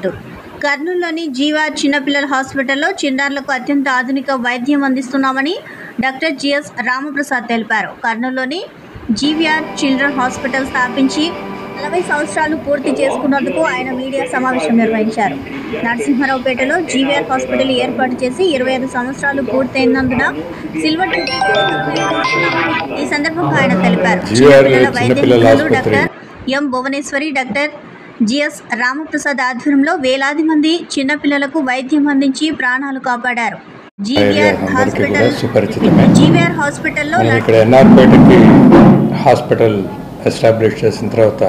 ఏర్పాటు. కర్నూలులోని జీవా చిన్నపిల్లల హాస్పిటల్లో చిన్నారులకు అత్యంత ఆధునిక వైద్యం అందిస్తున్నామని డాక్టర్ జిఎస్ రామప్రసాద్ తెలిపారు. కర్నూలులోని జీవీఆర్ చిల్డ్రన్ హాస్పిటల్ స్థాపించి 40 సంవత్సరాలు పూర్తి చేసుకున్నందుకు ఆయన మీడియా సమావేశం నిర్వహించారు. నరసింహారావుపేటలో జీవీఆర్ హాస్పిటల్ ఏర్పాటు చేసి 25 సంవత్సరాలు పూర్తయినందున సిల్వర్ జూబ్లీ వేడుకలు ఈ సందర్భంగా ఆయన తెలిపారు. చిన్నపిల్లల వైద్య నిపుణులు doctor M Bhuvaneshwari, doctor GS Ramprasad ఆధ్వర్యంలో వేలాది మంది చిన్నపిల్లలకు వైద్యం అందించి ప్రాణాలు కాపాడారు. జీవీఆర్ హాస్పిటల్లో హాస్పిటల్ ఎస్టాబ్లిష్ చేసిన తర్వాత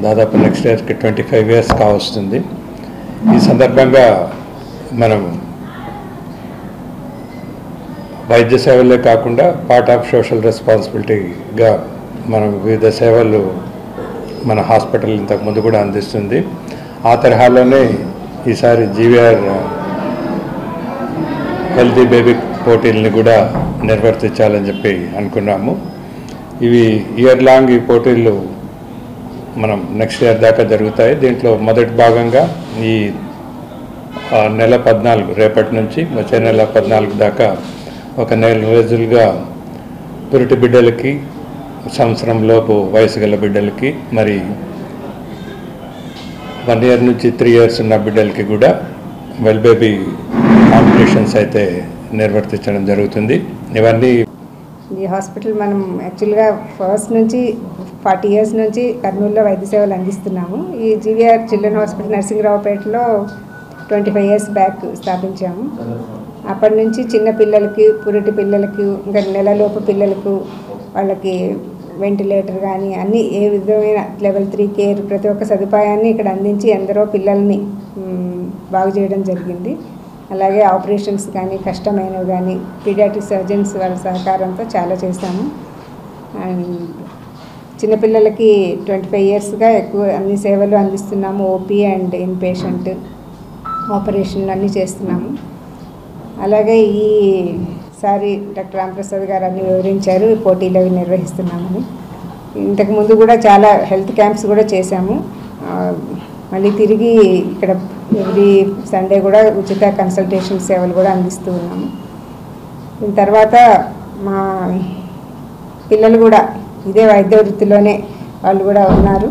దాదాపు నెక్స్ట్ ఇయర్కి 25 years కావస్తుంది. ఈ సందర్భంగా మనం వైద్య సేవలే కాకుండా పార్ట్ ఆఫ్ సోషల్ రెస్పాన్సిబిలిటీగా మనం వివిధ సేవలు మన హాస్పిటల్ ఇంతకుముందు కూడా అందిస్తుంది. ఆ తరహాలోనే ఈసారి జీవీఆర్ హెల్తీ బేబీ పోటీలని కూడా నిర్వర్తించాలని చెప్పి అనుకున్నాము. ఇవి ఇయర్ లాంగ్ ఈ పోటీలు మనం నెక్స్ట్ ఇయర్ దాకా జరుగుతాయి. దీంట్లో మొదటి భాగంగా ఈ నెల 14 రేపటి నుంచి వచ్చే నెల 14 దాకా ఒక నెల రోజులుగా పురిటి బిడ్డలకి, సంవత్సరంలోపు వయసు గల బిడ్డలకి, మరి 1 year నుంచి 3 years ఉన్న బిడ్డలకి కూడా వెల్ బేబీ కాంపిటీషన్స్ అయితే నిర్వర్తించడం జరుగుతుంది. ఇవన్నీ ఈ హాస్పిటల్ మనం యాక్చువల్గా ఫస్ట్ నుంచి 40 years నుంచి కర్నూలులో వైద్య సేవలు అందిస్తున్నాము. ఈ జీవీఆర్ చిల్డ్రన్ హాస్పిటల్ నరసింహారావుపేటలో 25 years బ్యాక్ స్థాపించాము. అప్పటి నుంచి చిన్న పిల్లలకి, పురిటి పిల్లలకు, ఇంకా నెలలోపు పిల్లలకు వాళ్ళకి వెంటిలేటర్ కానీ అన్ని ఏ విధమైన level 3 కేర్ ప్రతి ఒక్క సదుపాయాన్ని ఇక్కడ అందించి ఎందరో పిల్లల్ని బాగు చేయడం జరిగింది. అలాగే ఆపరేషన్స్ కానీ కష్టమైనవి కానీ పీడియాట్రిక్ సర్జన్స్ వాళ్ళ సహకారంతో చాలా చేశాము. అండ్ చిన్నపిల్లలకి 25 yearsగా ఎక్కువ అన్ని సేవలు అందిస్తున్నాము. ఓపీ అండ్ ఇన్పేషెంట్ ఆపరేషన్లు అన్నీ చేస్తున్నాము. అలాగే ఈసారి డాక్టర్ రామప్రసాద్ గారు అన్నీ వివరించారు పోటీలు అవి నిర్వహిస్తున్నామని. ఇంతకుముందు కూడా చాలా హెల్త్ క్యాంప్స్ కూడా చేశాము. మళ్ళీ తిరిగి ఇక్కడ ఎవ్రీ సండే కూడా ఉచిత కన్సల్టేషన్ సేవలు కూడా అందిస్తూ ఉన్నాము. దీని తర్వాత మా పిల్లలు కూడా ఇదే వైద్య వృత్తిలోనే వాళ్ళు కూడా ఉన్నారు.